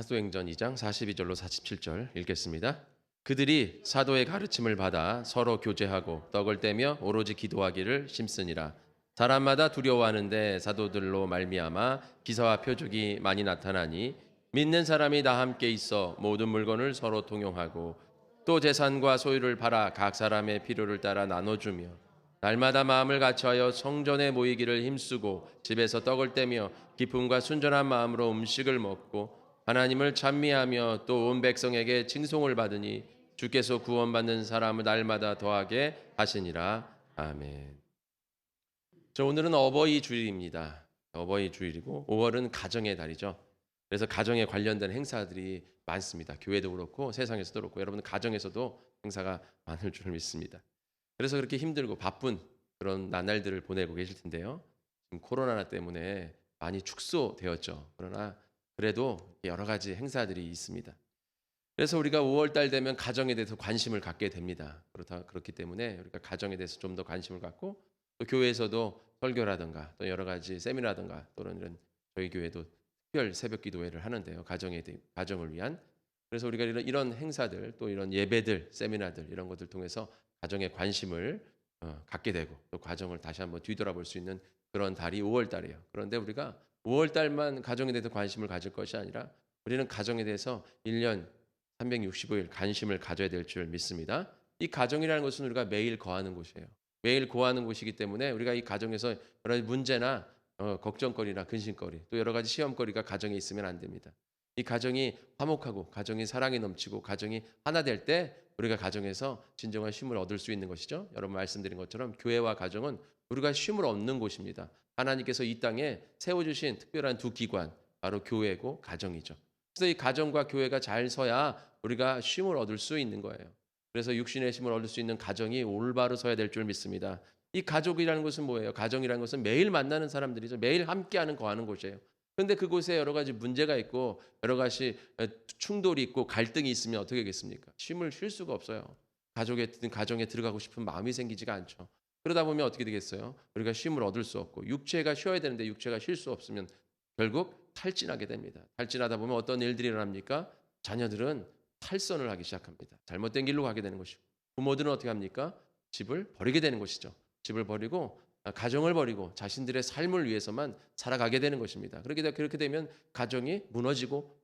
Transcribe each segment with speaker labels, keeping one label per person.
Speaker 1: 사도행전 2장 42절로 47절 읽겠습니다. 그들이 사도의 가르침을 받아 서로 교제하고 떡을 떼며 오로지 기도하기를 심쓰니라. 사람마다 두려워하는데 사도들로 말미암아 기사와 표적이 많이 나타나니 믿는 사람이 다 함께 있어 모든 물건을 서로 통용하고 또 재산과 소유를 팔아 각 사람의 필요를 따라 나눠주며 날마다 마음을 같이하여 성전에 모이기를 힘쓰고 집에서 떡을 떼며 기쁨과 순전한 마음으로 음식을 먹고 하나님을 찬미하며 또 온 백성에게 칭송을 받으니 주께서 구원받는 사람을 날마다 더하게 하시니라. 아멘. 오늘은 어버이 주일입니다. 어버이 주일이고 5월은 가정의 달이죠. 그래서 가정에 관련된 행사들이 많습니다. 교회도 그렇고 세상에서도 그렇고 여러분 가정에서도 행사가 많을 줄 믿습니다. 그래서 그렇게 힘들고 바쁜 그런 나날들을 보내고 계실 텐데요. 지금 코로나 때문에 많이 축소되었죠. 그러나 그래도 여러 가지 행사들이 있습니다. 그래서 우리가 5월 달 되면 가정에 대해서 관심을 갖게 됩니다. 그렇기 때문에 우리가 가정에 대해서 좀 더 관심을 갖고 또 교회에서도 설교라든가 또 여러 가지 세미나라든가 또는 이런 저희 교회도 특별 새벽 기도회를 하는데요. 가정을 위한. 그래서 우리가 이런 행사들 또 이런 예배들, 세미나들 이런 것들 통해서 가정에 관심을 갖게 되고 또 가정을 다시 한번 뒤돌아볼 수 있는 그런 달이 5월 달이에요. 그런데 우리가 5월 달만 가정에 대해서 관심을 가질 것이 아니라 우리는 가정에 대해서 1년 365일 관심을 가져야 될 줄 믿습니다. 이 가정이라는 것은 우리가 매일 거하는 곳이에요. 매일 거하는 곳이기 때문에 우리가 이 가정에서 여러 가지 문제나 걱정거리나 근심거리 또 여러 가지 시험거리가 가정에 있으면 안 됩니다. 이 가정이 화목하고 가정이 사랑이 넘치고 가정이 하나 될 때 우리가 가정에서 진정한 쉼을 얻을 수 있는 것이죠. 여러분 말씀드린 것처럼 교회와 가정은 우리가 쉼을 얻는 곳입니다. 하나님께서 이 땅에 세워주신 특별한 두 기관 바로 교회고 가정이죠. 그래서 이 가정과 교회가 잘 서야 우리가 쉼을 얻을 수 있는 거예요. 그래서 육신의 쉼을 얻을 수 있는 가정이 올바로 서야 될 줄 믿습니다. 이 가족이라는 것은 뭐예요? 가정이라는 것은 매일 만나는 사람들이죠. 매일 함께하는 거하는 곳이에요. 그런데 그곳에 여러 가지 문제가 있고 여러 가지 충돌이 있고 갈등이 있으면 어떻게 하겠습니까? 쉼을 쉴 수가 없어요. 가정에 들어가고 싶은 마음이 생기지가 않죠. 그러다 보면 어떻게 되겠어요? 우리가 쉼을 얻을 수 없고 육체가 쉬어야 되는데 육체가 쉴 수 없으면 결국 탈진하게 됩니다. 탈진하다 보면 어떤 일들이 일어납니까? 자녀들은 탈선을 하기 시작합니다. 잘못된 길로 가게 되는 것이고 부모들은 어떻게 합니까? 집을 버리게 되는 것이죠. 집을 버리고 가정을 버리고 자신들의 삶을 위해서만 살아가게 되는 것입니다. 그렇게 되면 가정이 무너지고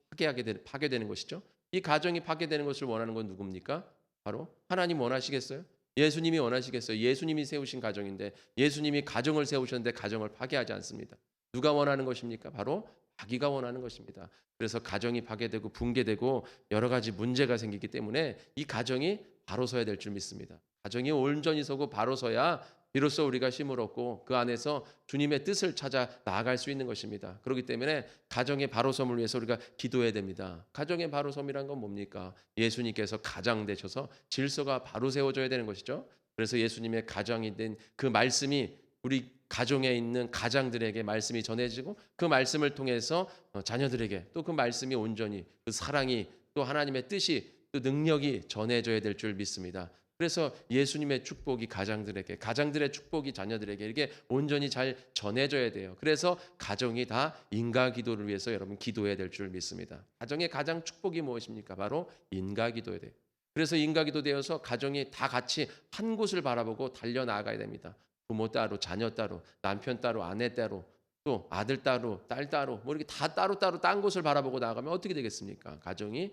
Speaker 1: 파괴되는 것이죠. 이 가정이 파괴되는 것을 원하는 건 누굽니까? 바로 하나님 원하시겠어요? 예수님이 원하시겠어요? 예수님이 세우신 가정인데 예수님이 가정을 세우셨는데 가정을 파괴하지 않습니다. 누가 원하는 것입니까? 바로 자기가 원하는 것입니다. 그래서 가정이 파괴되고 붕괴되고 여러 가지 문제가 생기기 때문에 이 가정이 바로 서야 될 줄 믿습니다. 가정이 온전히 서고 바로 서야 비로소 우리가 쉼을 얻고 그 안에서 주님의 뜻을 찾아 나아갈 수 있는 것입니다. 그렇기 때문에 가정의 바로 섬을 위해서 우리가 기도해야 됩니다. 가정의 바로 섬이란 건 뭡니까? 예수님께서 가장 되셔서 질서가 바로 세워져야 되는 것이죠. 그래서 예수님의 가장이 된 그 말씀이 우리 가정에 있는 가장들에게 말씀이 전해지고 그 말씀을 통해서 자녀들에게 또 그 말씀이 온전히 그 사랑이 또 하나님의 뜻이 또 능력이 전해져야 될 줄 믿습니다. 그래서 예수님의 축복이 가장들의 축복이 자녀들에게 이렇게 온전히 잘 전해져야 돼요. 그래서 가정이 다 인가 기도를 위해서 여러분 기도해야 될 줄 믿습니다. 가정의 가장 축복이 무엇입니까? 바로 인가 기도해야 돼요. 그래서 인가 기도 되어서 가정이 다 같이 한 곳을 바라보고 달려나가야 됩니다. 부모 따로, 자녀 따로, 남편 따로, 아내 따로, 또 아들 따로, 딸 따로, 뭐 이렇게 다 따로따로 딴 곳을 바라보고 나가면 어떻게 되겠습니까? 가정이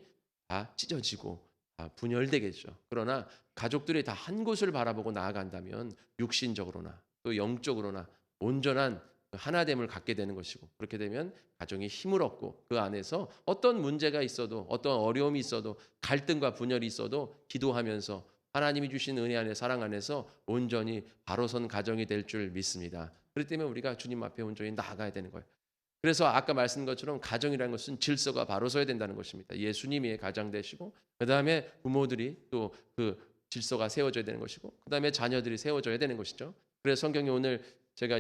Speaker 1: 다 찢어지고 다 분열되겠죠. 그러나 가족들이 다 한 곳을 바라보고 나아간다면 육신적으로나 또 영적으로나 온전한 하나됨을 갖게 되는 것이고 그렇게 되면 가정이 힘을 얻고 그 안에서 어떤 문제가 있어도 어떤 어려움이 있어도 갈등과 분열이 있어도 기도하면서 하나님이 주신 은혜 안에 사랑 안에서 온전히 바로 선 가정이 될 줄 믿습니다. 그렇기 때문에 우리가 주님 앞에 온전히 나아가야 되는 거예요. 그래서 아까 말씀드린 것처럼 가정이라는 것은 질서가 바로 서야 된다는 것입니다. 예수님이 가장 되시고 그다음에 부모들이 또 그 질서가 세워져야 되는 것이고 그다음에 자녀들이 세워져야 되는 것이죠. 그래서 성경에 오늘 제가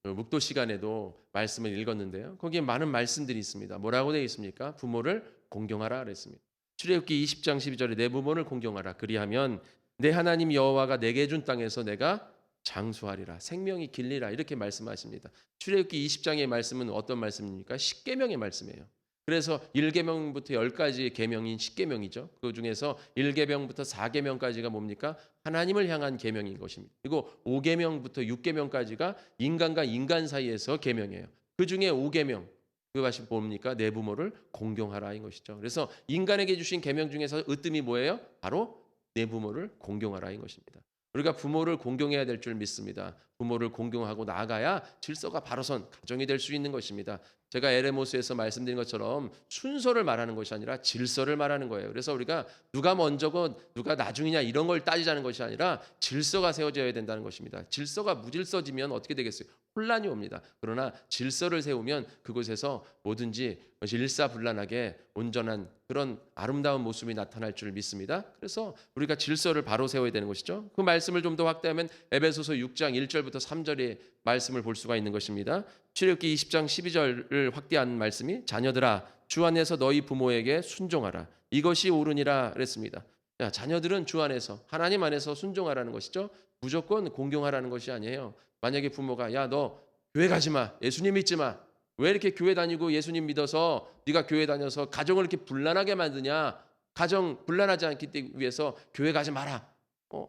Speaker 1: 묵도 시간에도 말씀을 읽었는데요. 거기에 많은 말씀들이 있습니다. 뭐라고 되어 있습니까? 부모를 공경하라 그랬습니다. 출애굽기 20장 12절에 내 부모를 공경하라. 그리하면 내 하나님 여호와가 내게 준 땅에서 내가 장수하리라. 생명이 길리라. 이렇게 말씀하십니다. 출애굽기 20장의 말씀은 어떤 말씀입니까? 십계명의 말씀이에요. 그래서 1계명부터 10가지의 계명인 10계명이죠. 그 중에서 1계명부터 4계명까지가 뭡니까? 하나님을 향한 계명인 것입니다. 그리고 5계명부터 6계명까지가 인간과 인간 사이에서 계명이에요. 그 중에 5계명 그것이 뭡니까? 내 부모를 공경하라인 것이죠. 그래서 인간에게 주신 계명 중에서 으뜸이 뭐예요? 바로 내 부모를 공경하라인 것입니다. 우리가 부모를 공경해야 될 줄 믿습니다. 부모를 공경하고 나아가야 질서가 바로 선 가정이 될 수 있는 것입니다. 제가 에레모스에서 말씀드린 것처럼 순서를 말하는 것이 아니라 질서를 말하는 거예요. 그래서 우리가 누가 먼저고 누가 나중이냐 이런 걸 따지자는 것이 아니라 질서가 세워져야 된다는 것입니다. 질서가 무질서지면 어떻게 되겠어요? 혼란이 옵니다. 그러나 질서를 세우면 그곳에서 뭐든지 일사불란하게 온전한 그런 아름다운 모습이 나타날 줄 믿습니다. 그래서 우리가 질서를 바로 세워야 되는 것이죠. 그 말씀을 좀 더 확대하면 에베소서 6장 1절부터 3절의 말씀을 볼 수가 있는 것입니다. 출애굽기 20장 12절을 확대한 말씀이 자녀들아 주 안에서 너희 부모에게 순종하라. 이것이 옳으니라 그랬습니다. 자, 자녀들은 주 안에서 하나님 안에서 순종하라는 것이죠. 무조건 공경하라는 것이 아니에요. 만약에 부모가 야 너 교회 가지 마. 예수님 믿지 마. 왜 이렇게 교회 다니고 예수님 믿어서 네가 교회 다녀서 가정을 이렇게 불란하게 만드냐? 가정 불란하지 않기 위해서 교회 가지 마라.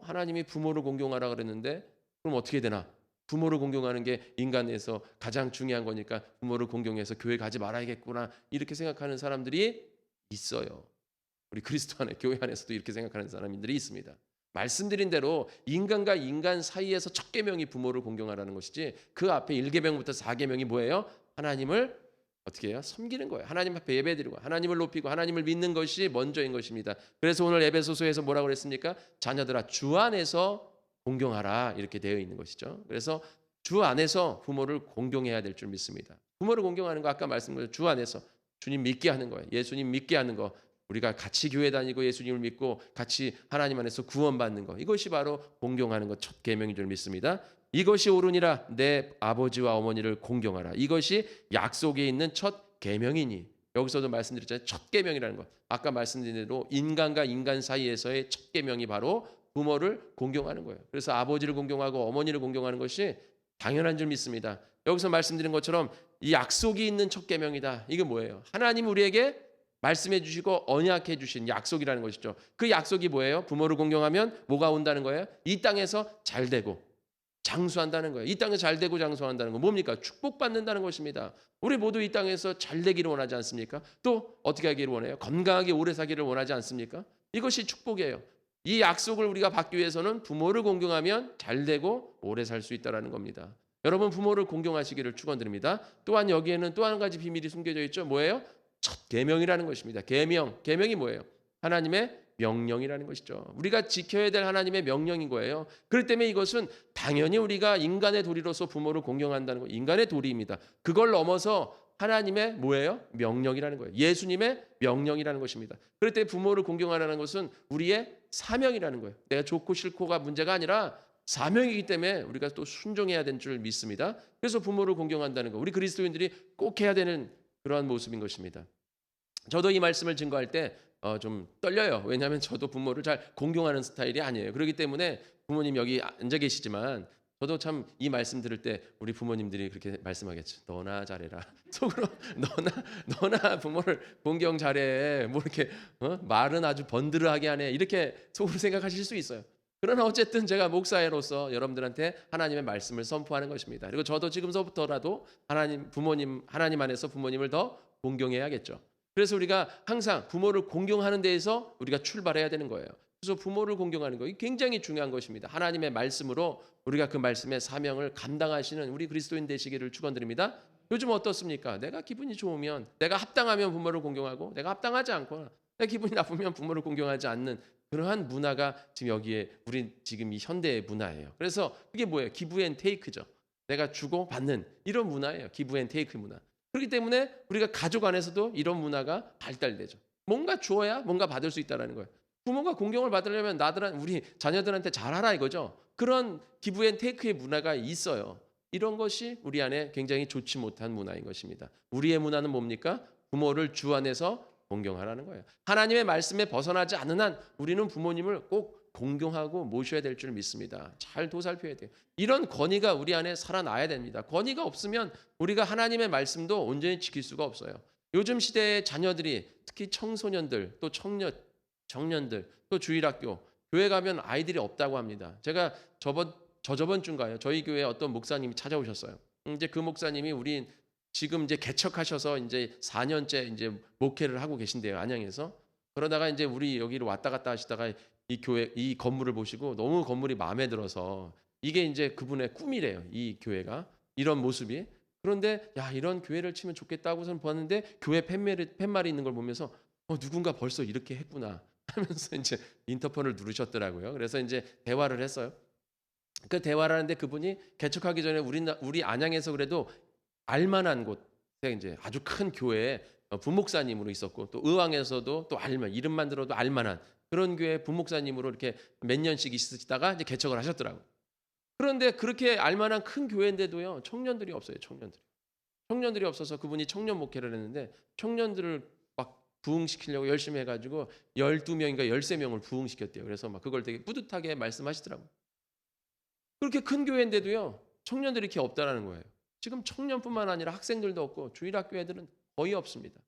Speaker 1: 하나님이 부모를 공경하라 그랬는데 그럼 어떻게 되나? 부모를 공경하는 게 인간에서 가장 중요한 거니까 부모를 공경해서 교회 가지 말아야겠구나 이렇게 생각하는 사람들이 있어요. 우리 그리스도 안에 교회 안에서도 이렇게 생각하는 사람들이 있습니다. 말씀드린 대로 인간과 인간 사이에서 첫 계명이 부모를 공경하라는 것이지 그 앞에 1계명부터 4계명이 뭐예요? 하나님을 어떻게 해요? 섬기는 거예요. 하나님 앞에 예배드리고 하나님을 높이고 하나님을 믿는 것이 먼저인 것입니다. 그래서 오늘 에베소서에서 뭐라고 그랬습니까? 자녀들아 주 안에서 공경하라 이렇게 되어 있는 것이죠. 그래서 주 안에서 부모를 공경해야 될 줄 믿습니다. 부모를 공경하는 거 아까 말씀드린 주 안에서 주님 믿게 하는 거예요. 예수님 믿게 하는 거. 우리가 같이 교회 다니고 예수님을 믿고 같이 하나님 안에서 구원받는 것. 이것이 바로 공경하는 것 첫 계명인 줄 믿습니다. 이것이 옳으니라 내 아버지와 어머니를 공경하라. 이것이 약속에 있는 첫 계명이니. 여기서도 말씀드렸잖아요. 첫 계명이라는 것. 아까 말씀드린 대로 인간과 인간 사이에서의 첫 계명이 바로 부모를 공경하는 거예요. 그래서 아버지를 공경하고 어머니를 공경하는 것이 당연한 줄 믿습니다. 여기서 말씀드린 것처럼 이 약속이 있는 첫 계명이다. 이게 뭐예요? 하나님 우리에게 말씀해 주시고 언약해 주신 약속이라는 것이죠. 그 약속이 뭐예요? 부모를 공경하면 뭐가 온다는 거예요? 이 땅에서 잘 되고 장수한다는 거예요. 이 땅에서 잘 되고 장수한다는 거 뭡니까? 축복받는다는 것입니다. 우리 모두 이 땅에서 잘 되기를 원하지 않습니까? 또 어떻게 하기를 원해요? 건강하게 오래 사기를 원하지 않습니까? 이것이 축복이에요. 이 약속을 우리가 받기 위해서는 부모를 공경하면 잘 되고 오래 살 수 있다는 겁니다. 여러분 부모를 공경하시기를 축원드립니다. 또한 여기에는 또 한 가지 비밀이 숨겨져 있죠. 뭐예요? 첫 계명이라는 것입니다. 계명이 뭐예요? 하나님의 명령이라는 것이죠. 우리가 지켜야 될 하나님의 명령인 거예요. 그렇기 때문에 이것은 당연히 우리가 인간의 도리로서 부모를 공경한다는 거 인간의 도리입니다. 그걸 넘어서 하나님의 뭐예요? 명령이라는 거예요. 예수님의 명령이라는 것입니다. 그럴 때 부모를 공경하라는 것은 우리의 사명이라는 거예요. 내가 좋고 싫고가 문제가 아니라 사명이기 때문에 우리가 또 순종해야 되는 줄 믿습니다. 그래서 부모를 공경한다는 거 우리 그리스도인들이 꼭 해야 되는 그러한 모습인 것입니다. 저도 이 말씀을 증거할 때 좀 떨려요. 왜냐하면 저도 부모를 잘 공경하는 스타일이 아니에요. 그렇기 때문에 부모님 여기 앉아 계시지만 저도 참 이 말씀 들을 때 우리 부모님들이 그렇게 말씀하겠죠. 너나 잘해라. 속으로 너나 부모를 공경 잘해. 뭐 이렇게 말은 아주 번드르하게 하네. 이렇게 속으로 생각하실 수 있어요. 그러나 어쨌든 제가 목사로서 여러분들한테 하나님의 말씀을 선포하는 것입니다. 그리고 저도 지금서부터라도 하나님 안에서 부모님을 더 공경해야겠죠. 그래서 우리가 항상 부모를 공경하는 데에서 우리가 출발해야 되는 거예요. 그래서 부모를 공경하는 거 굉장히 중요한 것입니다. 하나님의 말씀으로 우리가 그 말씀의 사명을 감당하시는 우리 그리스도인 되시기를 축원드립니다. 요즘 어떻습니까? 내가 기분이 좋으면 내가 합당하면 부모를 공경하고 내가 합당하지 않거나 내가 기분이 나쁘면 부모를 공경하지 않는 그러한 문화가 지금 여기에 우리 지금 이 현대의 문화예요. 그래서 그게 뭐예요? 기브 앤 테이크죠. 내가 주고 받는 이런 문화예요. 기브 앤 테이크 문화. 그렇기 때문에 우리가 가족 안에서도 이런 문화가 발달되죠. 뭔가 주어야 뭔가 받을 수 있다는 거예요. 부모가 공경을 받으려면 우리 자녀들한테 잘하라 이거죠. 그런 기브 앤 테이크의 문화가 있어요. 이런 것이 우리 안에 굉장히 좋지 못한 문화인 것입니다. 우리의 문화는 뭡니까? 부모를 주 안에서 공경하라는 거예요. 하나님의 말씀에 벗어나지 않는 한 우리는 부모님을 꼭 공경하고 모셔야 될 줄 믿습니다. 잘 도살펴야 돼요. 이런 권위가 우리 안에 살아나야 됩니다. 권위가 없으면 우리가 하나님의 말씀도 온전히 지킬 수가 없어요. 요즘 시대의 자녀들이 특히 청소년들 또 청년들 또 주일학교 교회 가면 아이들이 없다고 합니다. 제가 저저번 주인가요? 저희 교회에 어떤 목사님이 찾아오셨어요. 이제 그 목사님이 우리 지금 이제 개척하셔서 이제 4년째 이제 목회를 하고 계신데요. 안양에서. 그러다가 이제 우리 여기로 왔다 갔다 하시다가 이 교회 이 건물을 보시고 너무 건물이 마음에 들어서 이게 이제 그분의 꿈이래요. 이 교회가 이런 모습이. 그런데 야 이런 교회를 치면 좋겠다고선 보았는데 교회 팻말이 있는 걸 보면서 누군가 벌써 이렇게 했구나 하면서 이제 인터폰을 누르셨더라고요. 그래서 이제 대화를 했어요. 그 대화를 하는데 그분이 개척하기 전에 우리 안양에서 그래도 알만한 곳에 이제 아주 큰 교회에 부목사님으로 있었고 또 의왕에서도 또 이름만 들어도 알만한 그런 교회 부목사님으로 이렇게 몇 년씩 있으시다가 이제 개척을 하셨더라고요. 그런데 그렇게 알만한 큰 교회인데도요 청년들이 없어요. 청년들이 없어서 그분이 청년 목회를 했는데 청년들을 막 부흥시키려고 열심히 해가지고 12명인가 13명을 부흥시켰대요. 그래서 막 그걸 되게 뿌듯하게 말씀하시더라고요. 그렇게 큰 교회인데도요 청년들이 이렇게 없다라는 거예요. 지금 청년뿐만 아니라 학생들도 없고 주일학교 애들은 거의 없습니다.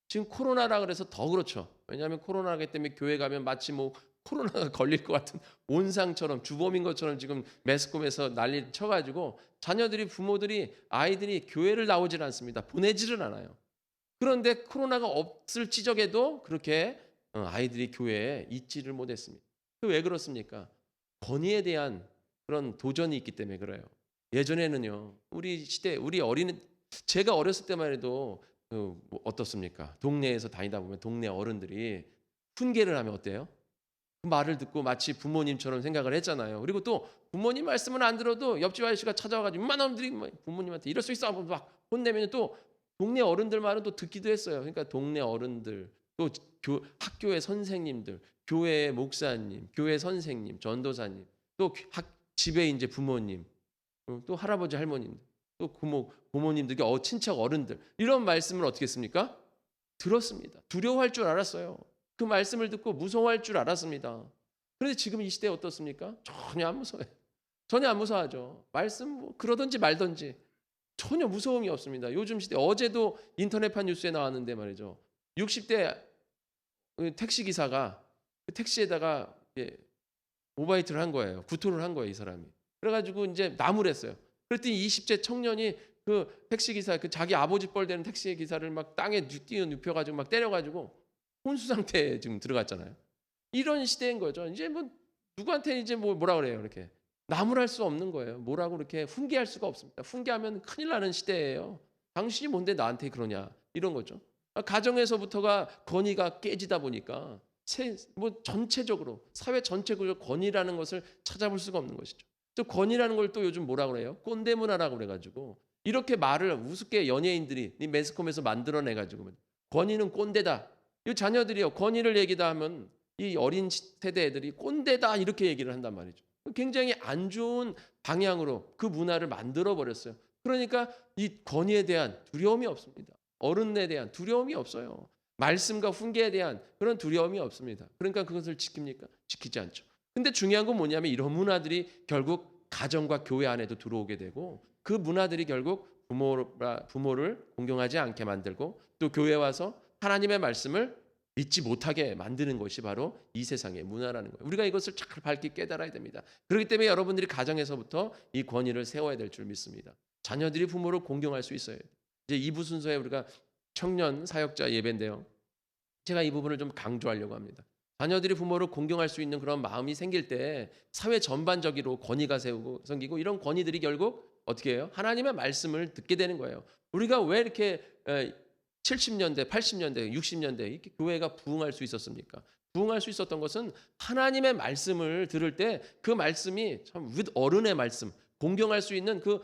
Speaker 1: 지금 코로나라 그래서 더 그렇죠. 왜냐하면 코로나기 때문에 교회 가면 마치 뭐 코로나가 걸릴 것 같은 온상처럼 주범인 것처럼 지금 매스컴에서 난리 쳐가지고 자녀들이 부모들이 아이들이 교회를 나오질 않습니다. 보내지를 않아요. 그런데 코로나가 없을 지적에도 그렇게 아이들이 교회에 있지를 못했습니다. 왜 그렇습니까? 권위에 대한 그런 도전이 있기 때문에 그래요. 예전에는요, 우리 시대, 제가 어렸을 때만 해도 어떻습니까? 동네에서 다니다 보면 동네 어른들이 훈계를 하면 어때요? 그 말을 듣고 마치 부모님처럼 생각을 했잖아요. 그리고 또 부모님 말씀은 안 들어도 옆집 아저씨가 찾아와가지고 이만한 놈들이 부모님한테 이럴 수 있어 하고 막 혼내면 또 동네 어른들 말은 또 듣기도 했어요. 그러니까 동네 어른들 또 학교의 선생님들, 교회의 목사님, 교회 선생님, 전도사님, 또 집에 이제 부모님, 또 할아버지 할머님들, 또 고모님들, 친척 어른들 이런 말씀을 어떻게 했습니까? 들었습니다. 두려워할 줄 알았어요. 그 말씀을 듣고 무서워할 줄 알았습니다. 그런데 지금 이 시대에 어떻습니까? 전혀 안 무서워요. 전혀 안 무서워하죠. 말씀 그러든지 말든지 전혀 무서움이 없습니다. 요즘 시대 어제도 인터넷판 뉴스에 나왔는데 말이죠. 60대 택시기사가 그 택시에다가 오바이트를 한 거예요. 구토를 한 거예요, 이 사람이. 그래가지고 이제 나무를 했어요. 그랬더니 20대 청년이 그 택시기사, 그 자기 아버지 뻘 되는 택시기사를 막 땅에 눕혀가지고 막 때려가지고 혼수 상태에 지금 들어갔잖아요. 이런 시대인 거죠. 이제 뭐 누구한테 이제 뭐라 그래요, 이렇게. 나무랄 수 없는 거예요. 뭐라고 이렇게 훈계할 수가 없습니다. 훈계하면 큰일 나는 시대예요. 당신이 뭔데 나한테 그러냐, 이런 거죠. 가정에서부터가 권위가 깨지다 보니까 전체적으로 사회 전체적으로 권위라는 것을 찾아볼 수가 없는 것이죠. 또 권위라는 걸 또 요즘 뭐라 그래요? 꼰대 문화라고 그래가지고 이렇게 말을 우습게 연예인들이 매스컴에서 만들어내가지고 권위는 꼰대다. 이 자녀들이요 권위를 얘기다 하면 이 어린 세대 애들이 꼰대다 이렇게 얘기를 한단 말이죠. 굉장히 안 좋은 방향으로 그 문화를 만들어 버렸어요. 그러니까 이 권위에 대한 두려움이 없습니다. 어른에 대한 두려움이 없어요. 말씀과 훈계에 대한 그런 두려움이 없습니다. 그러니까 그것을 지킵니까? 지키지 않죠. 근데 중요한 건 뭐냐면 이런 문화들이 결국 가정과 교회 안에도 들어오게 되고 그 문화들이 결국 부모를 공경하지 않게 만들고 또 교회 와서 하나님의 말씀을 믿지 못하게 만드는 것이 바로 이 세상의 문화라는 거예요. 우리가 이것을 잘 밝게 깨달아야 됩니다. 그렇기 때문에 여러분들이 가정에서부터 이 권위를 세워야 될 줄 믿습니다. 자녀들이 부모를 공경할 수 있어요. 이제 2부 순서에 우리가 청년 사역자 예배인데요. 제가 이 부분을 좀 강조하려고 합니다. 자녀들이 부모를 공경할 수 있는 그런 마음이 생길 때 사회 전반적으로 권위가 생기고 이런 권위들이 결국 어떻게 해요? 하나님의 말씀을 듣게 되는 거예요. 우리가 왜 이렇게 70년대, 80년대, 60년대 이렇게 교회가 부흥할 수 있었습니까? 부흥할 수 있었던 것은 하나님의 말씀을 들을 때 그 말씀이 참 어른의 말씀, 공경할 수 있는 그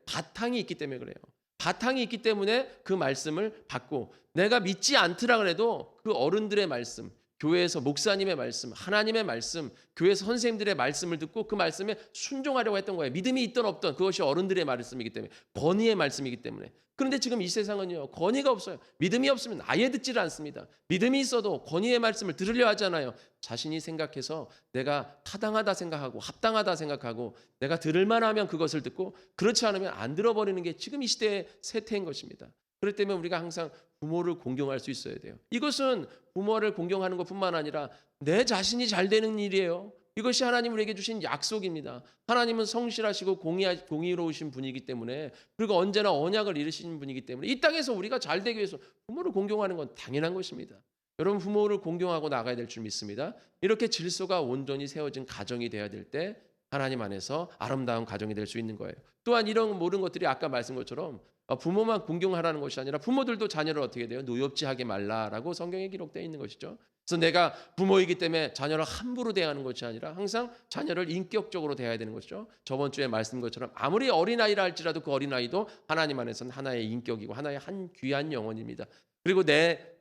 Speaker 1: 바탕이 있기 때문에 그래요. 바탕이 있기 때문에 그 말씀을 받고 내가 믿지 않더라 그래도 그 어른들의 말씀, 교회에서 목사님의 말씀, 하나님의 말씀, 교회에서 선생님들의 말씀을 듣고 그 말씀에 순종하려고 했던 거예요. 믿음이 있든 없든 그것이 어른들의 말씀이기 때문에 권위의 말씀이기 때문에. 그런데 지금 이 세상은요 권위가 없어요. 믿음이 없으면 아예 듣지를 않습니다. 믿음이 있어도 권위의 말씀을 들으려 하잖아요. 자신이 생각해서 내가 타당하다 생각하고 합당하다 생각하고 내가 들을 만하면 그것을 듣고 그렇지 않으면 안 들어버리는 게 지금 이 시대의 세태인 것입니다. 그렇기 때문에 우리가 항상 부모를 공경할 수 있어야 돼요. 이것은 부모를 공경하는 것뿐만 아니라 내 자신이 잘 되는 일이에요. 이것이 하나님 우리에게 주신 약속입니다. 하나님은 성실하시고 공의로우신 분이기 때문에, 그리고 언제나 언약을 이루시는 분이기 때문에 이 땅에서 우리가 잘 되기 위해서 부모를 공경하는 건 당연한 것입니다. 여러분, 부모를 공경하고 나가야 될 줄 믿습니다. 이렇게 질서가 온전히 세워진 가정이 돼야 될 때 하나님 안에서 아름다운 가정이 될 수 있는 거예요. 또한 이런 모든 것들이 아까 말씀 것처럼 부모만 공경하라는 것이 아니라 부모들도 자녀를 어떻게 돼요? 노엽지하게 말라라고 성경에 기록되어 있는 것이죠. 그래서 내가 부모이기 때문에 자녀를 함부로 대하는 것이 아니라 항상 자녀를 인격적으로 대해야 되는 것이죠. 저번 주에 말씀드린 것처럼 아무리 어린아이라 할지라도 그 어린아이도 하나님 안에서는 하나의 인격이고 하나의 한 귀한 영혼입니다. 그리고 내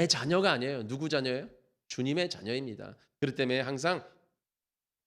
Speaker 1: 자녀가 아니에요. 누구 자녀예요? 주님의 자녀입니다. 그렇기 때문에 항상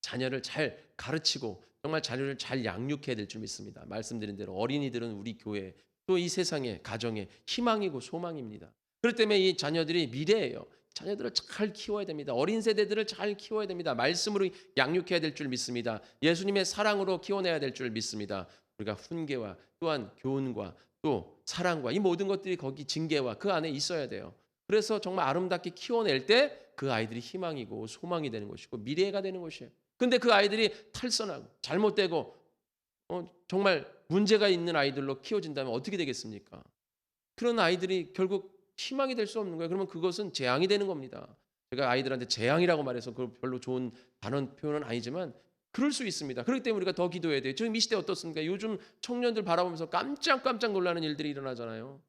Speaker 1: 자녀를 잘 가르치고 정말 자녀를 잘 양육해야 될 줄 믿습니다. 말씀드린 대로 어린이들은 우리 교회 또 이 세상의 가정의 희망이고 소망입니다. 그렇기 때문에 이 자녀들이 미래예요. 자녀들을 잘 키워야 됩니다. 어린 세대들을 잘 키워야 됩니다. 말씀으로 양육해야 될 줄 믿습니다. 예수님의 사랑으로 키워내야 될 줄 믿습니다. 우리가 훈계와 또한 교훈과 또 사랑과 이 모든 것들이 거기 징계와 그 안에 있어야 돼요. 그래서 정말 아름답게 키워낼 때 그 아이들이 희망이고 소망이 되는 것이고 미래가 되는 것이에요. 근데 그 아이들이 탈선하고 잘못되고 정말 문제가 있는 아이들로 키워진다면 어떻게 되겠습니까? 그런 아이들이 결국 희망이 될 수 없는 거예요. 그러면 그것은 재앙이 되는 겁니다. 제가 아이들한테 재앙이라고 말해서 그 별로 좋은 단어 표현은 아니지만 그럴 수 있습니다. 그렇기 때문에 우리가 더 기도해야 돼요. 지금 이 시대 어떻습니까? 요즘 청년들 바라보면서 깜짝 놀라는 일들이 일어나잖아요.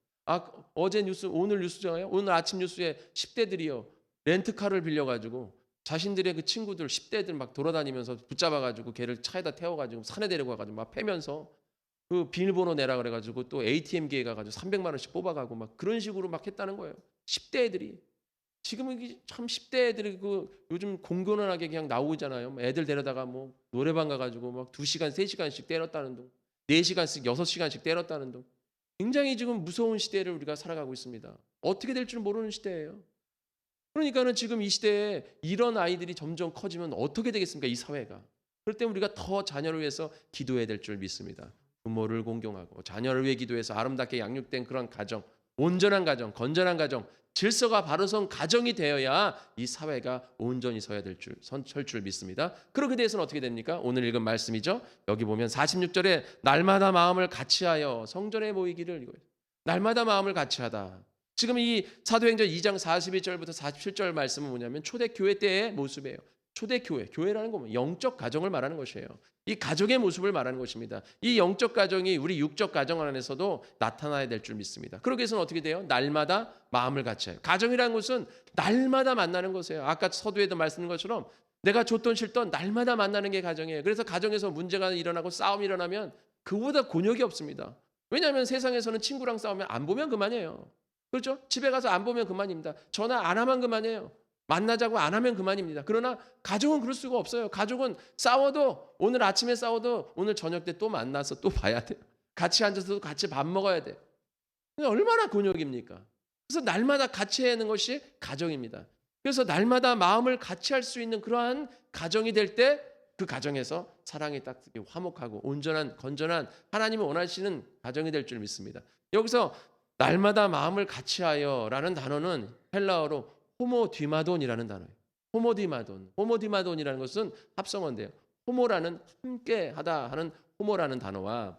Speaker 1: 어제 뉴스, 오늘 뉴스잖아요. 오늘 아침 뉴스에 10대들이요. 렌트카를 빌려가지고 자신들의 그 친구들 10대들 막 돌아다니면서 붙잡아가지고 걔를 차에다 태워가지고 산에 데리고 가가지고 막 패면서 그 비밀번호 내라 그래가지고 또 ATM기에 가가지고 300만 원씩 뽑아가고 막 그런 식으로 막 했다는 거예요. 10대 애들이. 지금은 참 10대 애들이 그 요즘 공공연하게 그냥 나오잖아요. 애들 데려다가 뭐 노래방 가가지고 막 2시간, 3시간씩 때렸다는 둥, 4시간씩, 6시간씩 때렸다는 둥. 굉장히 지금 무서운 시대를 우리가 살아가고 있습니다. 어떻게 될 줄 모르는 시대예요. 그러니까는 지금 이 시대에 이런 아이들이 점점 커지면 어떻게 되겠습니까? 이 사회가. 그럴 때 우리가 더 자녀를 위해서 기도해야 될 줄 믿습니다. 부모를 공경하고 자녀를 위해 기도해서 아름답게 양육된 그런 가정, 온전한 가정, 건전한 가정, 질서가 바로 선 가정이 되어야 이 사회가 온전히 서야 될 줄, 설 줄 믿습니다. 그렇게 대해서는 어떻게 됩니까? 오늘 읽은 말씀이죠. 여기 보면 46절에 날마다 마음을 같이하여 성전에 모이기를 이거예요. 날마다 마음을 같이하다. 지금 이 사도행전 2장 42절부터 47절 말씀은 뭐냐면 초대교회 때의 모습이에요. 초대교회, 교회라는 건 영적 가정을 말하는 것이에요. 이 가족의 모습을 말하는 것입니다. 이 영적 가정이 우리 육적 가정 안에서도 나타나야 될 줄 믿습니다. 그러기 위해서는 어떻게 돼요? 날마다 마음을 같이해요. 가정이라는 것은 날마다 만나는 것이에요. 아까 서두에도 말씀드린 것처럼 내가 좋던 싫던 날마다 만나는 게 가정이에요. 그래서 가정에서 문제가 일어나고 싸움이 일어나면 그보다 곤욕이 없습니다. 왜냐하면 세상에서는 친구랑 싸우면 안 보면 그만이에요. 그렇죠? 집에 가서 안 보면 그만입니다. 전화 안 하면 그만이에요. 만나자고 안 하면 그만입니다. 그러나 가족은 그럴 수가 없어요. 가족은 싸워도 오늘 아침에 싸워도 오늘 저녁 때 또 만나서 또 봐야 돼요. 같이 앉아서 같이 밥 먹어야 돼요. 얼마나 곤욕입니까? 그래서 날마다 같이 하는 것이 가정입니다. 그래서 날마다 마음을 같이 할 수 있는 그러한 가정이 될 때 그 가정에서 사랑이 딱 화목하고 온전한 건전한 하나님이 원하시는 가정이 될 줄 믿습니다. 여기서 날마다 마음을 같이하여라는 단어는 헬라어로 호모디마돈이라는 단어예요. 호모디마돈이라는 것은 합성어인데요. 호모라는 함께하다 하는 호모라는 단어와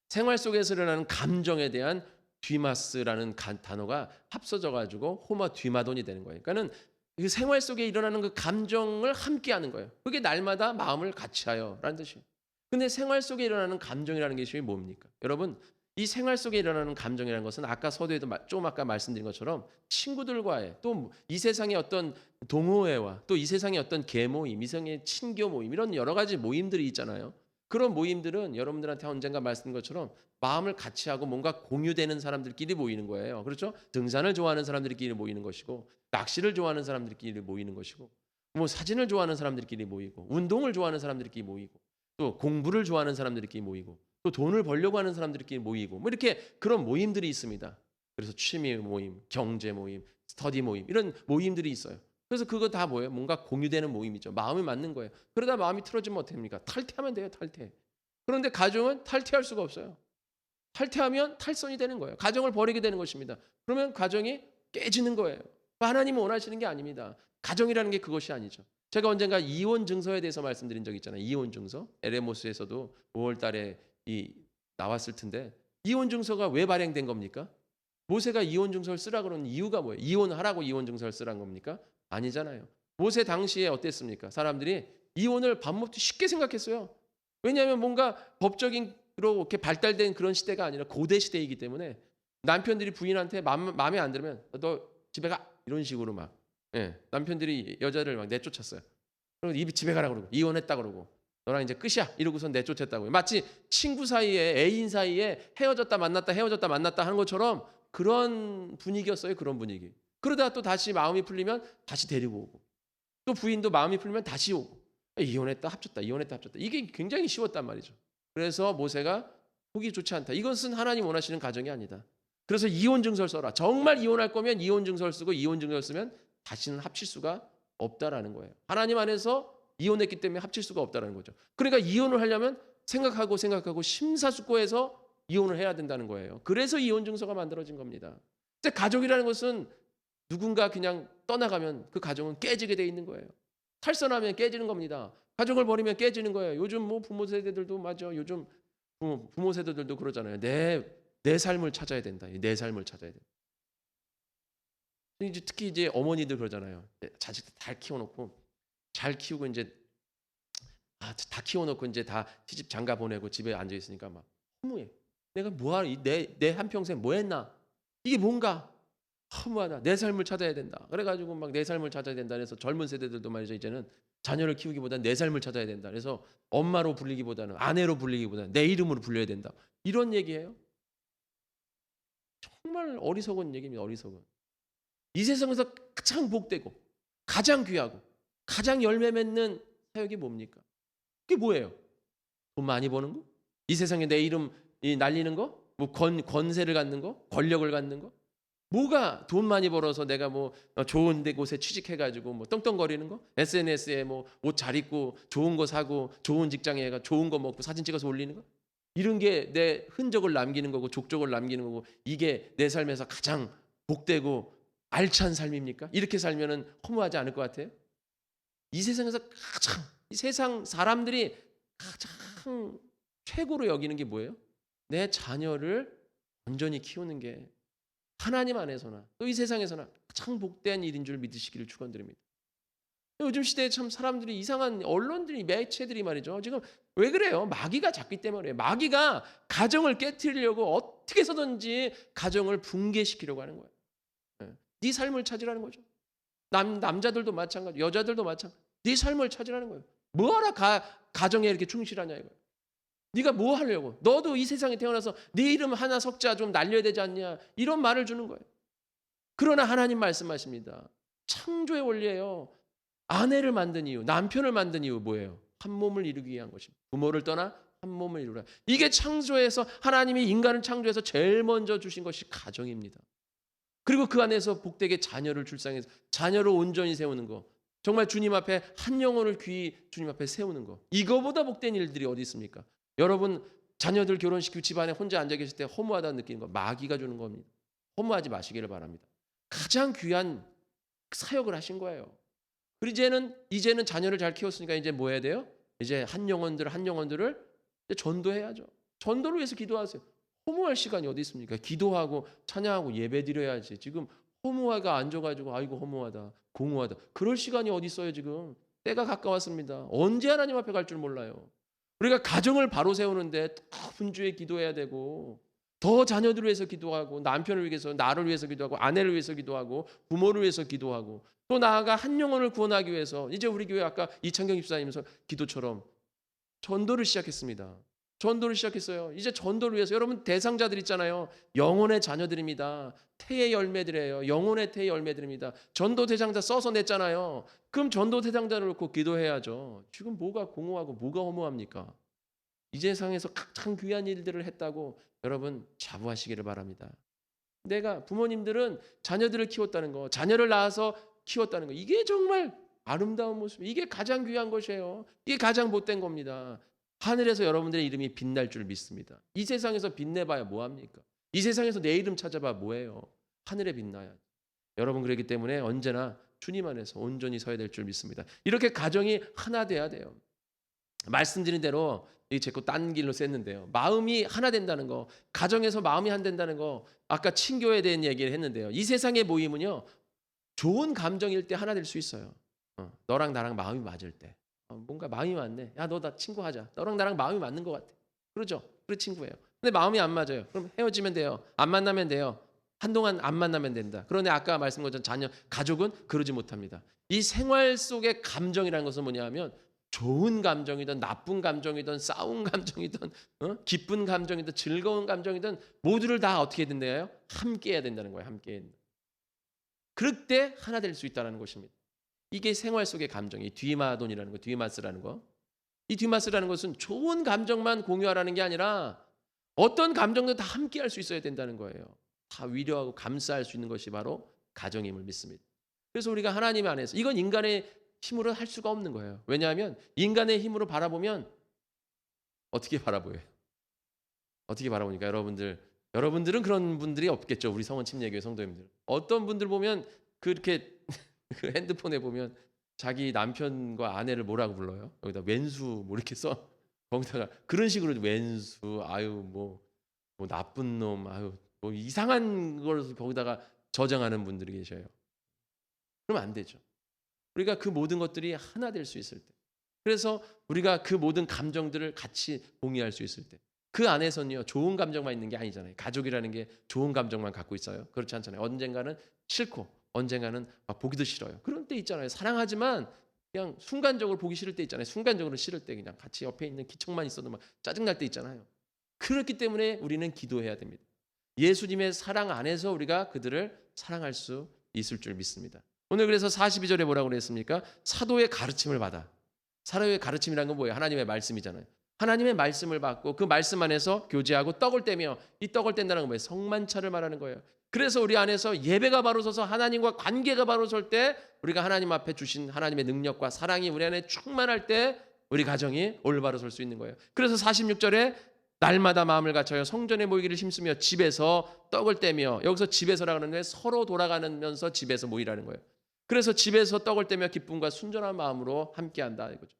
Speaker 1: 생활 속에서 일어나는 감정에 대한 디마스라는 단어가 합쳐져 가지고 호모디마돈이 되는 거예요. 그러니까는 그 생활 속에 일어나는 그 감정을 함께하는 거예요. 그게 날마다 마음을 같이하여라는 뜻이에요. 근데 생활 속에 일어나는 감정이라는 것이 뭡니까? 여러분, 이 생활 속에 일어나는 감정이라는 것은 아까 서두에도 좀 아까 말씀드린 것처럼 친구들과의 또 이 세상의 어떤 동호회와 또 이 세상의 어떤 계모임, 이 세상의 친교 모임 이런 여러 가지 모임들이 있잖아요. 그런 모임들은 여러분들한테 언젠가 말씀드린 것처럼 마음을 같이 하고 뭔가 공유되는 사람들끼리 모이는 거예요. 그렇죠? 등산을 좋아하는 사람들끼리 모이는 것이고 낚시를 좋아하는 사람들끼리 모이는 것이고 뭐 사진을 좋아하는 사람들끼리 모이고 운동을 좋아하는 사람들끼리 모이고 또 공부를 좋아하는 사람들끼리 모이고 또 돈을 벌려고 하는 사람들끼리 모이고 뭐 이렇게 그런 모임들이 있습니다. 그래서 취미 모임, 경제 모임, 스터디 모임 이런 모임들이 있어요. 그래서 그거 다 뭐예요? 뭔가 공유되는 모임이죠. 마음이 맞는 거예요. 그러다 마음이 틀어지면 어떻게 됩니까? 탈퇴하면 돼요. 탈퇴. 그런데 가정은 탈퇴할 수가 없어요. 탈퇴하면 탈선이 되는 거예요. 가정을 버리게 되는 것입니다. 그러면 가정이 깨지는 거예요. 하나님은 원하시는 게 아닙니다. 가정이라는 게 그것이 아니죠. 제가 언젠가 이혼 증서에 대해서 말씀드린 적 있잖아요. 이혼 증서. 에레모스에서도 5월 달에 나왔을 텐데 이혼 증서가 왜 발행된 겁니까? 모세가 이혼 증서를 쓰라 그러는 이유가 뭐예요? 이혼하라고 이혼 증서를 쓰란 겁니까? 아니잖아요. 모세 당시에 어땠습니까? 사람들이 이혼을 밥 먹듯이 쉽게 생각했어요. 왜냐하면 뭔가 법적인 이렇게 발달된 그런 시대가 아니라 고대 시대이기 때문에 남편들이 부인한테 마음에 안 들면 너 집에 가 이런 식으로 막 남편들이 여자를 막 내쫓았어요. 그리고 집에 가라 그러고 이혼했다 그러고 너랑 이제 끝이야 이러고선 내쫓았다고요. 마치 친구 사이에 애인 사이에 헤어졌다 만났다 헤어졌다 만났다 하는 것처럼 그런 분위기였어요. 그런 분위기. 그러다 또 다시 마음이 풀리면 다시 데리고 오고 또 부인도 마음이 풀리면 다시 오고 이혼했다 합쳤다 이혼했다 합쳤다 이게 굉장히 쉬웠단 말이죠. 그래서 모세가 보기 좋지 않다. 이것은 하나님 원하시는 가정이 아니다. 그래서 이혼 증서를 써라. 정말 이혼할 거면 이혼 증서를 쓰고 이혼 증서를 쓰면 다시는 합칠 수가 없다라는 거예요. 하나님 안에서 이혼했기 때문에 합칠 수가 없다라는 거죠. 그러니까 이혼을 하려면 생각하고 심사숙고해서 이혼을 해야 된다는 거예요. 그래서 이혼 증서가 만들어진 겁니다. 근데 가족이라는 것은 누군가 그냥 떠나가면 그 가정은 깨지게 돼 있는 거예요. 탈선하면 깨지는 겁니다. 가정을 버리면 깨지는 거예요. 요즘 뭐 부모 세대들도 맞아. 요즘 부모 세대들도 그러잖아요. 내 삶을 찾아야 된다. 내 삶을 찾아야 된다. 이제 특히 이제 어머니들 그러잖아요. 자식들 다 키워놓고 잘 키우고 이제 다 키워놓고 이제 다 시집 장가 보내고 집에 앉아 있으니까 막 허무해. 내가 뭐하러 내 한평생 뭐 했나? 이게 뭔가 허무하다. 내 삶을 찾아야 된다. 그래가지고 막 내 삶을 찾아야 된다. 그래서 젊은 세대들도 말이죠. 이제는 자녀를 키우기보다는 내 삶을 찾아야 된다. 그래서 엄마로 불리기보다는 아내로 불리기보다는 내 이름으로 불려야 된다. 이런 얘기예요. 정말 어리석은 얘기입니다. 어리석은. 이 세상에서 가장 복되고 가장 귀하고 가장 열매 맺는 사역이 뭡니까? 그게 뭐예요? 돈 많이 버는 거? 이 세상에 내 이름 날리는 거? 뭐 권세를 갖는 거? 권력을 갖는 거? 뭐가 돈 많이 벌어서 내가 뭐 좋은 데 곳에 취직해가지고 뭐 떵떵거리는 거? SNS에 뭐 옷 잘 입고 좋은 거 사고 좋은 직장에 가 좋은 거 먹고 사진 찍어서 올리는 거? 이런 게 내 흔적을 남기는 거고 족적을 남기는 거고 이게 내 삶에서 가장 복되고 알찬 삶입니까? 이렇게 살면은 허무하지 않을 것 같아요? 이 세상에서 가장 이 세상 사람들이 가장 최고로 여기는 게 뭐예요? 내 자녀를 온전히 키우는 게 하나님 안에서나 또 이 세상에서나 가장 복된 일인 줄 믿으시기를 축원드립니다. 요즘 시대에 참 사람들이 이상한 언론들이 매체들이 말이죠. 지금 왜 그래요? 마귀가 잡기 때문에 마귀가 가정을 깨트리려고 어떻게 해서든지 가정을 붕괴시키려고 하는 거예요. 네 삶을 찾으라는 거죠. 남자들도 마찬가지, 여자들도 마찬가지. 네 삶을 찾으라는 거예요. 뭐하러 가정에 이렇게 충실하냐 이거예요. 네가 뭐 하려고? 너도 이 세상에 태어나서 네 이름 하나 석자 좀 날려야 되지 않냐? 이런 말을 주는 거예요. 그러나 하나님 말씀하십니다. 창조의 원리예요. 아내를 만든 이유, 남편을 만든 이유 뭐예요? 한 몸을 이루기 위한 것입니다. 부모를 떠나 한 몸을 이루라. 이게 창조에서 하나님이 인간을 창조해서 제일 먼저 주신 것이 가정입니다. 그리고 그 안에서 복되게 자녀를 출산해서 자녀를 온전히 세우는 거. 정말 주님 앞에 한 영혼을 귀히 주님 앞에 세우는 거. 이거보다 복된 일들이 어디 있습니까? 여러분 자녀들 결혼시키고 집안에 혼자 앉아 계실 때 허무하다는 느끼는 거 마귀가 주는 겁니다. 허무하지 마시기를 바랍니다. 가장 귀한 사역을 하신 거예요. 그리고 이제는 자녀를 잘 키웠으니까 이제 뭐 해야 돼요? 이제 한 영혼들을 이제 전도해야죠. 전도를 위해서 기도하세요. 허무할 시간이 어디 있습니까? 기도하고 찬양하고 예배드려야지. 지금 허무하가 앉아가지고 아이고 허무하다, 공허하다. 그럴 시간이 어디 있어요 지금? 때가 가까웠습니다. 언제 하나님 앞에 갈 줄 몰라요. 우리가 가정을 바로 세우는데 더 분주히 기도해야 되고 더 자녀들을 위해서 기도하고 남편을 위해서 나를 위해서 기도하고 아내를 위해서 기도하고 부모를 위해서 기도하고 또 나아가 한 영혼을 구원하기 위해서 이제 우리 교회 아까 이창경 집사님께서 기도처럼 전도를 시작했습니다. 전도를 시작했어요. 이제 전도를 위해서 여러분 대상자들 있잖아요. 영혼의 자녀들입니다. 태의 열매들이에요. 영혼의 태의 열매들입니다. 전도 대상자 써서 냈잖아요. 그럼 전도 대상자를 놓고 기도해야죠. 지금 뭐가 공허하고 뭐가 허무합니까? 이 세상에서 가장 귀한 일들을 했다고 여러분 자부하시기를 바랍니다. 내가 부모님들은 자녀들을 키웠다는 거, 자녀를 낳아서 키웠다는 거 이게 정말 아름다운 모습. 이게 가장 귀한 것이에요. 이게 가장 못된 겁니다. 하늘에서 여러분들의 이름이 빛날 줄 믿습니다. 이 세상에서 빛내봐야 뭐합니까? 이 세상에서 내 이름 찾아봐 뭐예요? 하늘에 빛나야. 여러분 그렇기 때문에 언제나 주님 안에서 온전히 서야 될 줄 믿습니다. 이렇게 가정이 하나 돼야 돼요. 말씀드린 대로 이 자꾸 딴 길로 쐈는데요. 마음이 하나 된다는 거, 가정에서 마음이 한 된다는 거, 아까 친교에 대한 얘기를 했는데요. 이 세상의 모임은요, 좋은 감정일 때 하나 될 수 있어요. 너랑 나랑 마음이 맞을 때, 뭔가 마음이 맞네. 야, 너 나 친구하자. 너랑 나랑 마음이 맞는 것 같아. 그러죠? 그래 친구예요. 근데 마음이 안 맞아요. 그럼 헤어지면 돼요. 안 만나면 돼요. 한동안 안 만나면 된다. 그런데 아까 말씀드린 것처럼 자녀, 가족은 그러지 못합니다. 이 생활 속의 감정이라는 것은 뭐냐면 좋은 감정이든 나쁜 감정이든 싸운 감정이든 기쁜 감정이든 즐거운 감정이든 모두를 다 어떻게 된대요? 함께 해야 된다는 거예요. 함께 해야 된다. 그럴 때 하나 될 수 있다는 것입니다. 이게 생활 속의 감정이 디마돈이라는 거, 디마스라는 거. 이 디마스라는 것은 좋은 감정만 공유하라는 게 아니라 어떤 감정도 다 함께 할 수 있어야 된다는 거예요. 다 위로하고 감싸할 수 있는 것이 바로 가정임을 믿습니다. 그래서 우리가 하나님 안에서 이건 인간의 힘으로 할 수가 없는 거예요. 왜냐하면 인간의 힘으로 바라보면 어떻게 바라보여요? 어떻게 바라보니까 여러분들은 그런 분들이 없겠죠. 우리 성원 침례교회 성도님들. 어떤 분들 보면 그렇게 그 핸드폰에 보면 자기 남편과 아내를 뭐라고 불러요? 여기다 왼수 뭐 이렇게 써. 거기다가 그런 식으로 왼수, 아유 뭐 나쁜 놈, 아유 뭐 이상한 걸 거기다가 저장하는 분들이 계셔요. 그러면 안 되죠. 우리가 그 모든 것들이 하나 될 수 있을 때, 그래서 우리가 그 모든 감정들을 같이 공유할 수 있을 때, 그 안에서는요 좋은 감정만 있는 게 아니잖아요. 가족이라는 게 좋은 감정만 갖고 있어요. 그렇지 않잖아요. 언젠가는 싫고 언젠가는 막 보기도 싫어요. 그런 때 있잖아요. 사랑하지만 그냥 순간적으로 보기 싫을 때 있잖아요. 순간적으로 싫을 때 그냥 같이 옆에 있는 기척만 있어도 막 짜증날 때 있잖아요. 그렇기 때문에 우리는 기도해야 됩니다. 예수님의 사랑 안에서 우리가 그들을 사랑할 수 있을 줄 믿습니다. 오늘 그래서 42절에 뭐라고 그랬습니까? 사도의 가르침을 받아. 사도의 가르침이라는 건 뭐예요? 하나님의 말씀이잖아요. 하나님의 말씀을 받고 그 말씀 안에서 교제하고 떡을 떼며, 이 떡을 뗀다는 건 뭐예요? 성만찬을 말하는 거예요. 그래서 우리 안에서 예배가 바로 서서 하나님과 관계가 바로 설 때, 우리가 하나님 앞에 주신 하나님의 능력과 사랑이 우리 안에 충만할 때 우리 가정이 올바로 설 수 있는 거예요. 그래서 46절에 날마다 마음을 갖춰요 성전에 모이기를 힘쓰며 집에서 떡을 떼며, 여기서 집에서라고 하는 게 서로 돌아가면서 집에서 모이라는 거예요. 그래서 집에서 떡을 떼며 기쁨과 순전한 마음으로 함께한다 이거죠.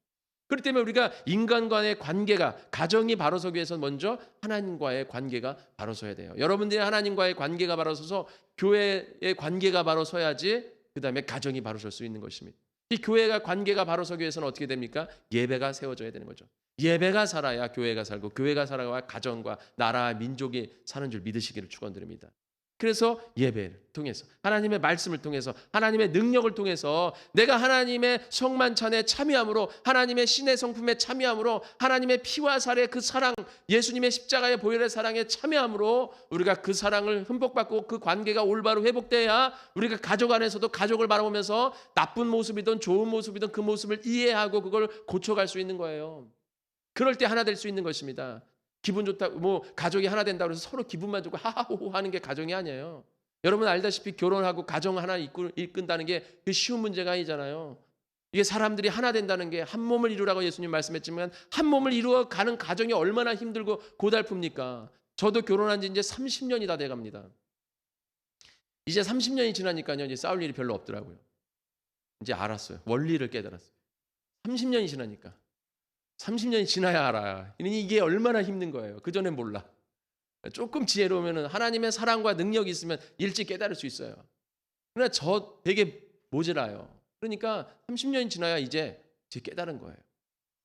Speaker 1: 그렇기 때문에 우리가 인간과의 관계가, 가정이 바로 서기 위해서 먼저 하나님과의 관계가 바로 서야 돼요. 여러분들이 하나님과의 관계가 바로 서서 교회의 관계가 바로 서야지 그 다음에 가정이 바로 설 수 있는 것입니다. 이 교회가 관계가 바로 서기 위해서는 어떻게 됩니까? 예배가 세워져야 되는 거죠. 예배가 살아야 교회가 살고, 교회가 살아야 가정과 나라, 민족이 사는 줄 믿으시기를 축원드립니다. 그래서 예배를 통해서, 하나님의 말씀을 통해서, 하나님의 능력을 통해서 내가 하나님의 성만찬에 참여함으로, 하나님의 신의 성품에 참여함으로, 하나님의 피와 살의 그 사랑, 예수님의 십자가의 보혈의 사랑에 참여함으로 우리가 그 사랑을 흠복받고 그 관계가 올바로 회복돼야 우리가 가족 안에서도 가족을 바라보면서 나쁜 모습이든 좋은 모습이든 그 모습을 이해하고 그걸 고쳐갈 수 있는 거예요. 그럴 때 하나 될 수 있는 것입니다. 기분 좋다고 뭐 가족이 하나 된다고 해서 서로 기분만 좋고 하하호호 하는 게 가정이 아니에요. 여러분 알다시피 결혼하고 가정 하나 이끈다는 게 쉬운 문제가 아니잖아요. 이게 사람들이 하나 된다는 게, 한 몸을 이루라고 예수님 말씀했지만 한 몸을 이루어 가는 가정이 얼마나 힘들고 고달픕니까? 저도 결혼한 지 이제 30년이 다 돼갑니다. 이제 30년이 지나니까요, 이제 싸울 일이 별로 없더라고요. 이제 알았어요. 원리를 깨달았어요. 30년이 지나니까. 30년이 지나야 알아요. 이게 얼마나 힘든 거예요. 그전엔 몰라. 조금 지혜로우면 하나님의 사랑과 능력이 있으면 일찍 깨달을 수 있어요. 그러나 저 되게 모자라요. 그러니까 30년이 지나야 이제 깨달은 거예요.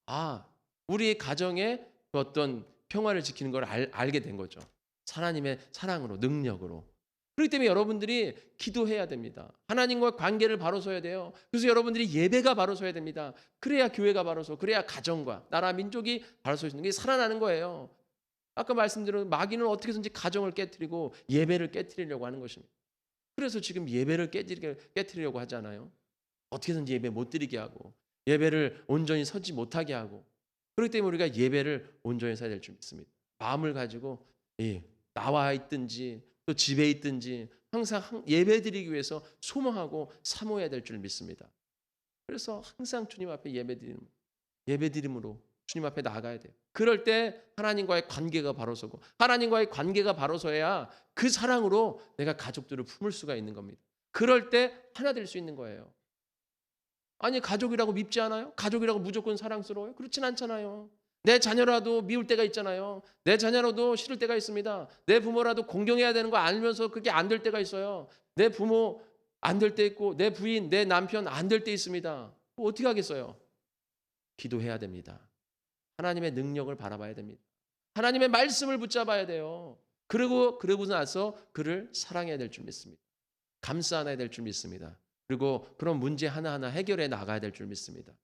Speaker 1: 아, 우리 가정의 그 어떤 평화를 지키는 걸 알게 된 거죠. 하나님의 사랑으로, 능력으로. 그렇기 때문에 여러분들이 기도해야 됩니다. 하나님과 관계를 바로 서야 돼요. 그래서 여러분들이 예배가 바로 서야 됩니다. 그래야 교회가 바로 서, 그래야 가정과 나라, 민족이 바로 서 있는 게 살아나는 거예요. 아까 말씀드린 마귀는 어떻게든지 가정을 깨트리고 예배를 깨트리려고 하는 것입니다. 그래서 지금 예배를 깨트리려고 하잖아요. 어떻게든지 예배 못 드리게 하고, 예배를 온전히 서지 못하게 하고. 그렇기 때문에 우리가 예배를 온전히 서야 될 줄 믿습니다. 마음을 가지고 나와 있든지 또 집에 있든지 항상 예배 드리기 위해서 소망하고 사모해야 될 줄 믿습니다. 그래서 항상 주님 앞에 예배 드림으로 주님 앞에 나아가야 돼요. 그럴 때 하나님과의 관계가 바로 서고 하나님과의 관계가 바로 서야 그 사랑으로 내가 가족들을 품을 수가 있는 겁니다. 그럴 때 하나 될 수 있는 거예요. 아니 가족이라고 밉지 않아요? 가족이라고 무조건 사랑스러워요? 그렇진 않잖아요. 내 자녀라도 미울 때가 있잖아요. 내 자녀라도 싫을 때가 있습니다. 내 부모라도 공경해야 되는 거 알면서 그게 안 될 때가 있어요. 내 부모 안 될 때 있고 내 부인, 내 남편 안 될 때 있습니다. 어떻게 하겠어요? 기도해야 됩니다. 하나님의 능력을 바라봐야 됩니다. 하나님의 말씀을 붙잡아야 돼요. 그러고 나서 그를 사랑해야 될 줄 믿습니다. 감싸 안아야 될 줄 믿습니다. 그리고 그런 문제 하나하나 해결해 나가야 될 줄 믿습니다.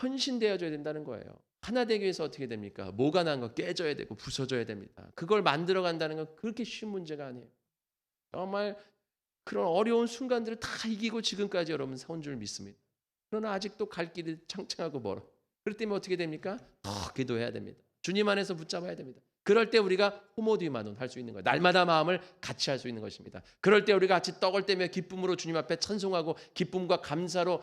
Speaker 1: 헌신되어져야 된다는 거예요. 하나 되기 위해서 어떻게 됩니까? 뭐가 난 거 깨져야 되고 부서져야 됩니다. 그걸 만들어 간다는 건 그렇게 쉬운 문제가 아니에요. 정말 그런 어려운 순간들을 다 이기고 지금까지 여러분 온 줄 믿습니다. 그러나 아직도 갈 길이 창창하고 멀어. 그럴 때면 어떻게 됩니까? 더 기도해야 됩니다. 주님 안에서 붙잡아야 됩니다. 그럴 때 우리가 호모디마논 할 수 있는 거예요. 날마다 마음을 같이 할 수 있는 것입니다. 그럴 때 우리가 같이 떡을 떼며 기쁨으로 주님 앞에 찬송하고 기쁨과 감사로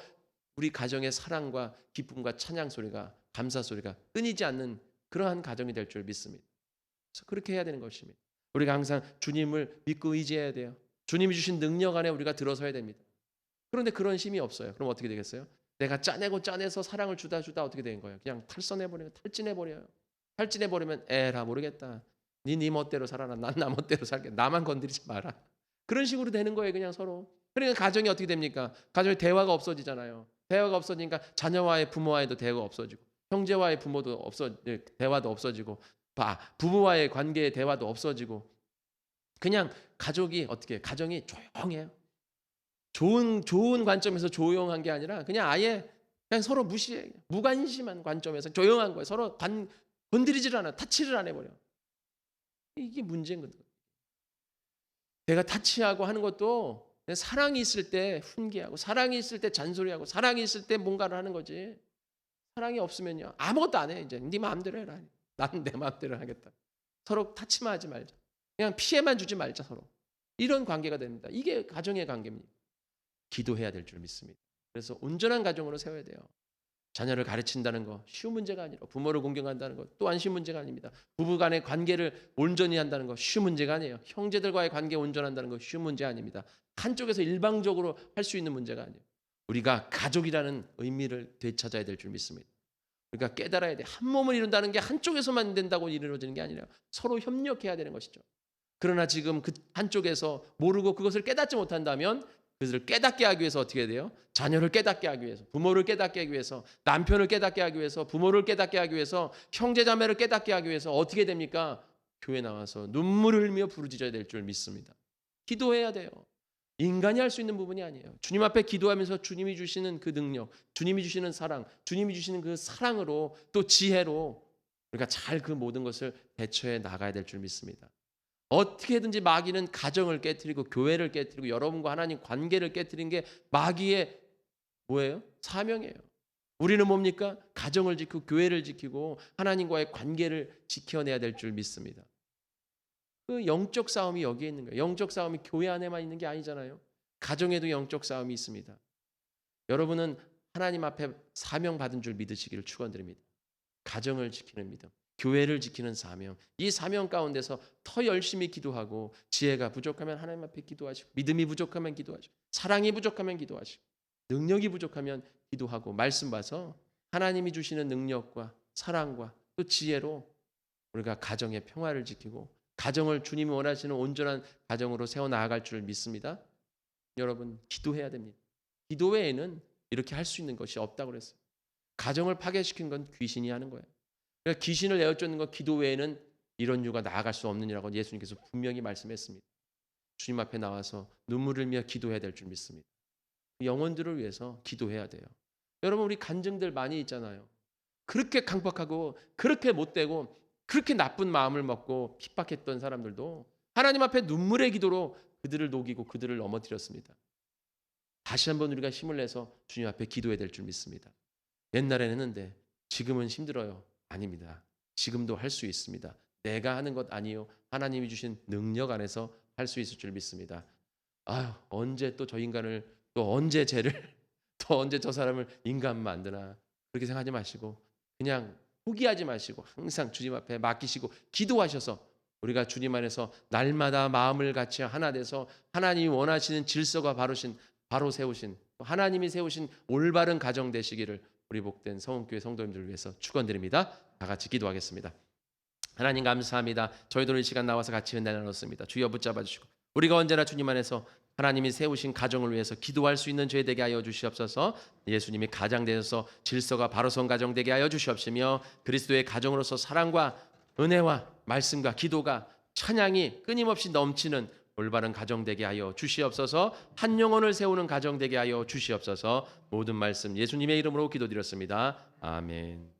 Speaker 1: 우리 가정의 사랑과 기쁨과 찬양 소리가 감사 소리가 끊이지 않는 그러한 가정이 될 줄 믿습니다. 그래서 그렇게 해야 되는 것입니다. 우리가 항상 주님을 믿고 의지해야 돼요. 주님이 주신 능력 안에 우리가 들어서야 됩니다. 그런데 그런 힘이 없어요. 그럼 어떻게 되겠어요? 내가 짜내서 사랑을 주다 어떻게 되는 거예요? 그냥 탈선해버려요. 탈진해버려요. 탈진해버리면 에라 모르겠다. 네 멋대로 살아라. 난 나 멋대로 살게. 나만 건드리지 마라. 그런 식으로 되는 거예요. 그냥 서로. 그러니까 가정이 어떻게 됩니까? 가정의 대화가 없어지잖아요. 대화가 없어지니까 자녀와의 부모와의도 대화가 없어지고 형제와의 부모도 대화도 없어지고 부부와의 관계의 대화도 없어지고 그냥 가족이 어떻게 가정이 조용해요. 좋은 관점에서 조용한 게 아니라 그냥 아예 그냥 서로 무시해. 무관심한 관점에서 조용한 거예요. 서로 건드리질 않아. 타치를 안 해버려. 이게 문제인 거예요. 내가 타치하고 하는 것도 사랑이 있을 때 훈계하고 사랑이 있을 때 잔소리하고 사랑이 있을 때 뭔가를 하는 거지. 사랑이 없으면요. 아무것도 안 해. 이제 네 마음대로 해라. 나는 내 마음대로 하겠다. 서로 타치만 하지 말자. 그냥 피해만 주지 말자 서로. 이런 관계가 됩니다. 이게 가정의 관계입니다. 기도해야 될 줄 믿습니다. 그래서 온전한 가정으로 세워야 돼요. 자녀를 가르친다는 거 쉬운 문제가 아니라 부모를 공경한다는 것 또한 쉬운 문제가 아닙니다. 부부 간의 관계를 온전히 한다는 거 쉬운 문제가 아니에요. 형제들과의 관계 온전한다는 거 쉬운 문제 아닙니다. 한쪽에서 일방적으로 할 수 있는 문제가 아니에요. 우리가 가족이라는 의미를 되찾아야 될 줄 믿습니다. 우리가 깨달아야 돼. 한 몸을 이룬다는 게 한쪽에서만 된다고 이루어지는 게 아니라 서로 협력해야 되는 것이죠. 그러나 지금 그 한쪽에서 모르고 그것을 깨닫지 못한다면 그것을 깨닫게 하기 위해서 어떻게 해야 돼요? 자녀를 깨닫게 하기 위해서, 부모를 깨닫게 하기 위해서, 남편을 깨닫게 하기 위해서, 부모를 깨닫게 하기 위해서, 형제자매를 깨닫게 하기 위해서 어떻게 됩니까? 교회 나와서 눈물을 흘리며 부르짖어야 될 줄 믿습니다. 기도해야 돼요. 인간이 할 수 있는 부분이 아니에요. 주님 앞에 기도하면서 주님이 주시는 그 능력, 주님이 주시는 사랑, 주님이 주시는 그 사랑으로 또 지혜로 우리가 잘 그 모든 것을 대처해 나가야 될 줄 믿습니다. 어떻게든지 마귀는 가정을 깨뜨리고 교회를 깨뜨리고 여러분과 하나님 관계를 깨뜨린 게 마귀의 뭐예요? 사명이에요. 우리는 뭡니까? 가정을 지키고 교회를 지키고 하나님과의 관계를 지켜내야 될 줄 믿습니다. 그 영적 싸움이 여기에 있는 거예요. 영적 싸움이 교회 안에만 있는 게 아니잖아요. 가정에도 영적 싸움이 있습니다. 여러분은 하나님 앞에 사명받은 줄 믿으시기를 축원드립니다. 가정을 지키는 믿음, 교회를 지키는 사명, 이 사명 가운데서 더 열심히 기도하고 지혜가 부족하면 하나님 앞에 기도하시고 믿음이 부족하면 기도하시고 사랑이 부족하면 기도하시고 능력이 부족하면 기도하고 말씀 봐서 하나님이 주시는 능력과 사랑과 또 지혜로 우리가 가정의 평화를 지키고 가정을 주님이 원하시는 온전한 가정으로 세워나갈 줄 믿습니다. 여러분 기도해야 됩니다. 기도 외에는 이렇게 할 수 있는 것이 없다고 그랬어요. 가정을 파괴시킨 건 귀신이 하는 거예요. 그러니까 귀신을 내어쫓는 것 기도 외에는 이런 유가 나아갈 수 없느니라고 예수님께서 분명히 말씀했습니다. 주님 앞에 나와서 눈물을 흘며 기도해야 될 줄 믿습니다. 영혼들을 위해서 기도해야 돼요. 여러분 우리 간증들 많이 있잖아요. 그렇게 강박하고 그렇게 못되고 그렇게 나쁜 마음을 먹고 핍박했던 사람들도 하나님 앞에 눈물의 기도로 그들을 녹이고 그들을 넘어뜨렸습니다. 다시 한번 우리가 힘을 내서 주님 앞에 기도해야 될 줄 믿습니다. 옛날에는 했는데 지금은 힘들어요. 아닙니다. 지금도 할 수 있습니다. 내가 하는 것 아니요. 하나님이 주신 능력 안에서 할 수 있을 줄 믿습니다. 아유, 언제 또 저 인간을 또 언제 죄를 또 언제 저 사람을 인간 만드나 그렇게 생각하지 마시고 그냥 포기하지 마시고 항상 주님 앞에 맡기시고 기도하셔서 우리가 주님 안에서 날마다 마음을 같이 하나 돼서 하나님이 원하시는 질서가 바로 세우신 하나님이 세우신 올바른 가정 되시기를 우리 복된 성은교회 성도님들을 위해서 축원드립니다. 다 같이 기도하겠습니다. 하나님 감사합니다. 저희도 이 시간 나와서 같이 은혜 나눴습니다. 주여 붙잡아 주시고 우리가 언제나 주님 안에서 하나님이 세우신 가정을 위해서 기도할 수 있는 저희 되게 하여 주시옵소서. 예수님이 가장 되셔서 질서가 바로 선 가정 되게 하여 주시옵시며 그리스도의 가정으로서 사랑과 은혜와 말씀과 기도가 찬양이 끊임없이 넘치는 올바른 가정 되게 하여 주시옵소서. 한 영혼을 세우는 가정 되게 하여 주시옵소서. 모든 말씀 예수님의 이름으로 기도드렸습니다. 아멘.